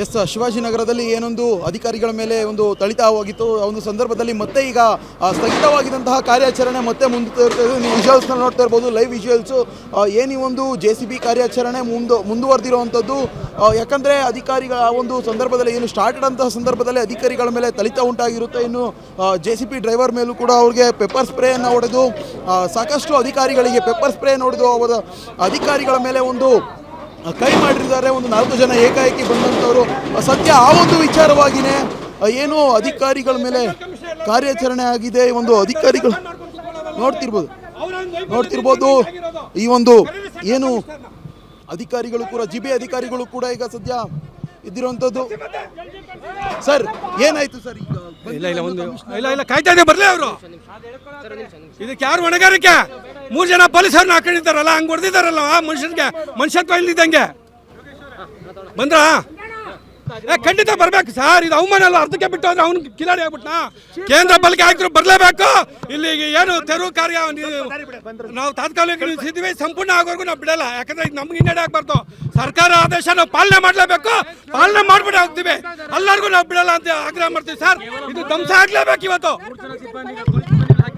S ಶಿವಾಜಿನಗರದಲ್ಲಿ ಏನೊಂದು ಅಧಿಕಾರಿಗಳ ಮೇಲೆ ಒಂದು ಥಳಿತವಾಗಿತ್ತು. ಆ ಒಂದು ಸಂದರ್ಭದಲ್ಲಿ ಮತ್ತೆ ಈಗ ಸ್ಥಗಿತವಾಗಿದ್ದಂತಹ ಕಾರ್ಯಾಚರಣೆ ಮತ್ತೆ ಮುಂದುವರಿತಾ ಇದೆ. ನೀವು ವಿಜುವಲ್ಸ್ನ ನೋಡ್ತಾ ಇರ್ಬೋದು, ಲೈವ್ ವಿಜುವಲ್ಸು. ಏನು ಈ ಒಂದು JCB ಕಾರ್ಯಾಚರಣೆ ಮುಂದುವರೆದಿರುವಂಥದ್ದು. ಯಾಕಂದರೆ ಅಧಿಕಾರಿಗಳ ಆ ಒಂದು ಸಂದರ್ಭದಲ್ಲಿ ಏನು ಸ್ಟಾರ್ಟ್ ಆದಂತಹ ಸಂದರ್ಭದಲ್ಲಿ ಅಧಿಕಾರಿಗಳ ಮೇಲೆ ಥಳಿತ ಉಂಟಾಗಿರುತ್ತೆ. ಇನ್ನು JCB ಡ್ರೈವರ್ ಮೇಲೂ ಕೂಡ ಅವ್ರಿಗೆ ಪೆಪ್ಪರ್ ಸ್ಪ್ರೇಯನ್ನು ಹೊಡೆದು ಸಾಕಷ್ಟು ಅಧಿಕಾರಿಗಳಿಗೆ ಪೆಪ್ಪರ್ ಸ್ಪ್ರೇಯನ್ನು ಹೊಡೆದು ಅವರ ಅಧಿಕಾರಿಗಳ ಮೇಲೆ ಒಂದು ಕೈ ಮಾಡಿದ್ದಾರೆ. ಒಂದು 4 ಜನ ಏಕಾಏಕಿ ಬಂದಂಥವರು. ಸದ್ಯ ಆ ಒಂದು ವಿಚಾರವಾಗಿಯೇ ಏನು ಅಧಿಕಾರಿಗಳ ಮೇಲೆ ಕಾರ್ಯಾಚರಣೆ ಆಗಿದೆ. ಒಂದು ಅಧಿಕಾರಿಗಳು ನೋಡ್ತಿರ್ಬೋದು ಈ ಒಂದು ಏನು ಅಧಿಕಾರಿಗಳು ಕೂಡ GB ಅಧಿಕಾರಿಗಳು ಕೂಡ ಈಗ ಸದ್ಯ ಇದ್ದಿರುವಂಥದ್ದು. ಸರ್ ಏನಾಯ್ತು ಸರ್? ಈಗ ಇಲ್ಲ ಕಾಯ್ತಾ ಇದೆ, ಬರಲಿ ಅವರು. ಇದಕ್ಕೆ ಯಾರು ಹೊಣೆಗಾರಿಕೆ? 3 ಜನ ಪೊಲೀಸರನ್ನ ಹಾಕೊಂಡಿದ್ದಾರಲ್ಲ, ಹಂಗೆ ಹೊಡೆದಿದ್ದಾರಲ್ಲ ಮನುಷ್ಯತ್ವ ಇಲ್ದಿದ್ದಂಗೆ ಬಂದ್ರ ಖಂಡಿತ ಬರ್ಬೇಕು ಸರ್. ಇದು ಅವಮಾನ ಅಲ್ಲ. ಅರ್ಧಕ್ಕೆ ಬಿಟ್ಟು ಹೋದ್ರೆ ಅವ್ನು ಕಿಲಾಡಿ ಆಗ್ಬಿಟ್ನಾ? ಕೇಂದ್ರ ಬಲಕ್ಕೆ ಆಯ್ತು ಬರಲೇಬೇಕು. ಇಲ್ಲಿ ಏನು ತೆರವು ಕಾರ್ಯ ನಾವು ತಾತ್ಕಾಲಿಕ ನಿಲ್ಲಿಸಿದ್ವಿ, ಸಂಪೂರ್ಣ ಆಗೋವರೆಗೂ ನಾವು ಬಿಡಲ್ಲ. ಯಾಕಂದ್ರೆ ಇದು ನಮ್ಗೆ ಹಿನ್ನಡೆ ಆಗ್ಬಾರ್ದು. ಸರ್ಕಾರ ಆದೇಶ ನಾವು ಪಾಲನೆ ಮಾಡಲೇಬೇಕು. ಪಾಲನೆ ಮಾಡ್ಬಿಟ್ಟು ಹೋಗ್ತೀವಿ, ಎಲ್ಲರಿಗೂ ನಾವು ಬಿಡಲ್ಲ ಅಂತ ಆಗ್ರಹ ಮಾಡ್ತೀವಿ ಸರ್. ಇದು ಧ್ವಂಸ ಆಗ್ಲೇಬೇಕು ಇವತ್ತು.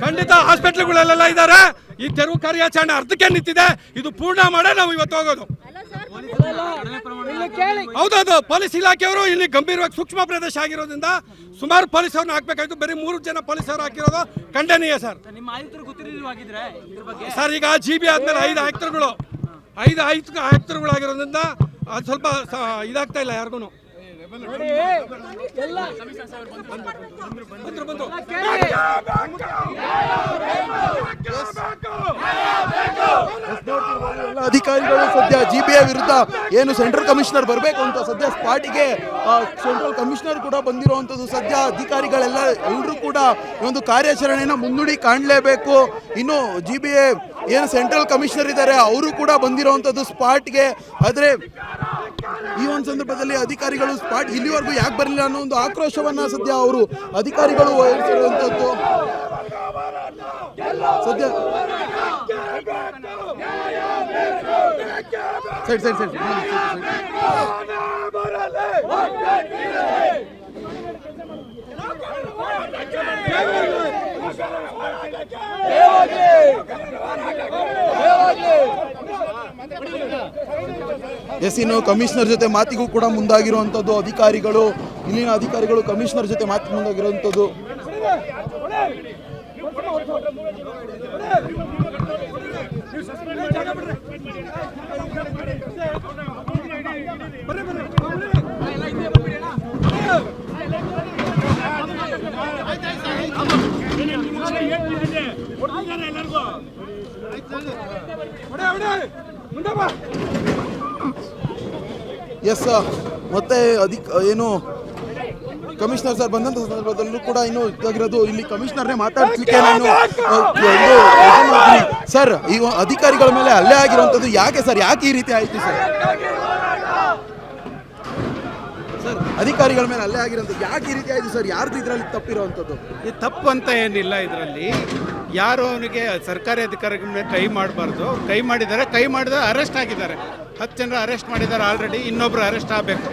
ಖಂಡಿತ ಹಾಸ್ಪಿಟ್ಲ್ಗಳೆಲ್ಲ ಇದ್ದಾರೆ. ಈ ತೆರವು ಕಾರ್ಯಾಚರಣೆ ಅರ್ಧಕ್ಕೆ ನಿಂತಿದೆ. ಇದು ಪೂರ್ಣ ಮಾಡೇ ನಾವು ಇವತ್ತು ಹೋಗೋದು. ಹೌದೌದು, ಪೊಲೀಸ್ ಇಲಾಖೆಯವರು ಇಲ್ಲಿ ಗಂಭೀರವಾಗಿ ಸೂಕ್ಷ್ಮ ಪ್ರದೇಶ ಆಗಿರೋದ್ರಿಂದ ಸುಮಾರು ಪೊಲೀಸರನ್ನ ಹಾಕ್ಬೇಕಾಯ್ತು. ಬರೀ 3 ಜನ ಪೊಲೀಸರು ಹಾಕಿರೋದು ಖಂಡನೀಯ ಸರ್. ಸರ್ ಈಗ GB ಆದ್ಮೇಲೆ 5 ಆಯುಕ್ತರುಗಳಾಗಿರೋದ್ರಿಂದ ಅದು ಸ್ವಲ್ಪ ಇದಾಗ್ತಾ ಇಲ್ಲ ಯಾರಿಗೂ. ಅಧಿಕಾರಿಗಳು ಸದ್ಯ GBಯ ವಿರುದ್ಧ ಏನು ಸೆಂಟ್ರಲ್ ಕಮಿಷನರ್ ಬರಬೇಕು ಅಂತ ಸದ್ಯ ಸ್ಪಾಟಿಗೆ ಸೆಂಟ್ರಲ್ ಕಮಿಷನರ್ ಕೂಡ ಬಂದಿರುವಂಥದ್ದು. ಸದ್ಯ ಎಲ್ಲರೂ ಕೂಡ ಒಂದು ಕಾರ್ಯಾಚರಣೆಯನ್ನು ಮುನ್ನುಡಿ ಕಾಣಲೇಬೇಕು. ಇನ್ನು GBA ಏನು ಸೆಂಟ್ರಲ್ ಕಮಿಷನರ್ ಇದ್ದಾರೆ ಅವರು ಕೂಡ ಬಂದಿರುವಂಥದ್ದು ಸ್ಪಾಟ್ಗೆ. ಆದರೆ ಈ ಒಂದು ಸಂದರ್ಭದಲ್ಲಿ ಅಧಿಕಾರಿಗಳು ಸ್ಪಾಟ್ ಇಲ್ಲಿವರೆಗೂ ಯಾಕೆ ಬರಲಿಲ್ಲ ಅನ್ನೋ ಒಂದು ಆಕ್ರೋಶವನ್ನ ಸದ್ಯ ಅವರು ಅಧಿಕಾರಿಗಳು ವಹಿಸಿರುವಂಥದ್ದು. ಸದ್ಯ ಸೈಡ್ ಇನ್ನು ಕಮಿಷನರ್ ಜೊತೆ ಮಾತಿಗೂ ಕೂಡ ಮುಂದಾಗಿರುವಂಥದ್ದು ಅಧಿಕಾರಿಗಳು. ಇಲ್ಲಿನ ಅಧಿಕಾರಿಗಳು ಕಮಿಷನರ್ ಜೊತೆ ಮಾತಿಗೆ ಮುಂದಾಗಿರುವಂಥದ್ದು. ಎಸ್, ಮತ್ತೆ ಏನು ಕಮಿಷನರ್ ಸರ್ ಬಂದಂಥ ಸಂದರ್ಭದಲ್ಲೂ ಕೂಡ ಇನ್ನೂ ಇದಾಗಿರೋದು. ಇಲ್ಲಿ ಕಮಿಷನರ್ನೇ ಮಾತಾಡ್ಲಿಕ್ಕೆ ನಾನು ಸರ್, ಈ ಅಧಿಕಾರಿಗಳ ಮೇಲೆ ಹಲ್ಲೆ ಆಗಿರುವಂಥದ್ದು ಯಾಕೆ ಸರ್? ಯಾಕೆ ಈ ರೀತಿ ಆಯಿತು ಸರ್? ಸರ್, ಅಧಿಕಾರಿಗಳ ಮೇಲೆ ಹಲ್ಲೆ ಆಗಿರೋಂಥದ್ದು ಯಾಕೆ ಈ ರೀತಿ ಆಯಿತು ಸರ್? ಯಾರ್ದು ಇದರಲ್ಲಿ ತಪ್ಪಿರುವಂಥದ್ದು? ಇದು ತಪ್ಪು ಅಂತ ಏನಿಲ್ಲ. ಇದರಲ್ಲಿ ಯಾರು ಅವನಿಗೆ ಸರ್ಕಾರಿ ಅಧಿಕಾರಿಗಳ ಮೇಲೆ ಕೈ ಮಾಡಬಾರ್ದು. ಕೈ ಮಾಡಿದರೆ ಅರೆಸ್ಟ್ ಆಗಿದ್ದಾರೆ. 10 ಜನರು ಅರೆಸ್ಟ್ ಮಾಡಿದ್ದಾರೆ ಆಲ್ರೆಡಿ. ಇನ್ನೊಬ್ರು ಅರೆಸ್ಟ್ ಆಗಬೇಕು,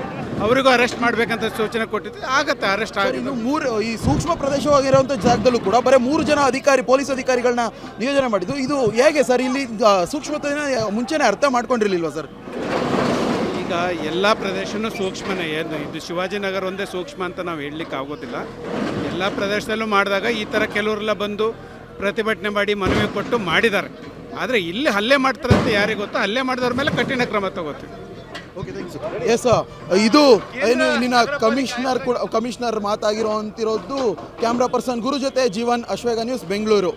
ಅವರಿಗೂ ಅರೆಸ್ಟ್ ಮಾಡಬೇಕಂತ ಸೂಚನೆ ಕೊಟ್ಟಿದ್ದು ಆಗತ್ತೆ. ಅರೆಸ್ಟ್ ಆಗಿ ಇನ್ನು 3 ಈ ಸೂಕ್ಷ್ಮ ಪ್ರದೇಶವಾಗಿರುವಂಥ ಜಾಗದಲ್ಲೂ ಕೂಡ ಬರೀ 3 ಜನ ಪೊಲೀಸ್ ಅಧಿಕಾರಿಗಳನ್ನ ನಿಯೋಜನೆ ಮಾಡಿದ್ದು. ಇದು ಹೇಗೆ ಸರ್? ಇಲ್ಲಿ ಸೂಕ್ಷ್ಮತೆನ ಮುಂಚೆನೇ ಅರ್ಥ ಮಾಡ್ಕೊಂಡಿರ್ಲಿಲ್ವಾ ಸರ್? ಈಗ ಎಲ್ಲ ಪ್ರದೇಶನೂ ಸೂಕ್ಷ್ಮನೇ. ಏನು ಇದು ಶಿವಾಜಿನಗರ ಒಂದೇ ಸೂಕ್ಷ್ಮ ಅಂತ ನಾವು ಹೇಳಲಿಕ್ಕೆ ಆಗೋದಿಲ್ಲ. ಎಲ್ಲ ಪ್ರದೇಶದಲ್ಲೂ ಮಾಡಿದಾಗ ಈ ಥರ ಕೆಲವರೆಲ್ಲ ಬಂದು ಪ್ರತಿಭಟನೆ ಮಾಡಿ ಮನವಿ ಕೊಟ್ಟು ಮಾಡಿದ್ದಾರೆ. ಆದರೆ ಇಲ್ಲಿ ಹಲ್ಲೆ ಮಾಡ್ತಾರೆ ಅಂತ ಯಾರಿಗೆ ಗೊತ್ತಾ? ಹಲ್ಲೆ ಮಾಡಿದವ್ರ ಮೇಲೆ ಕಠಿಣ ಕ್ರಮ ತಗೋತೀವಿ. Okay, thank you. ಎಸ್, ಇದು ಏನು ಇಲ್ಲಿನ ಕಮಿಷನರ್ ಮಾತಾಗಿರೋಂತಿರೋದು. ಕ್ಯಾಮ್ರಾ ಪರ್ಸನ್ ಗುರು ಜೊತೆ ಜೀವನ್, ಅಶ್ವೇಗ ನ್ಯೂಸ್, ಬೆಂಗಳೂರು.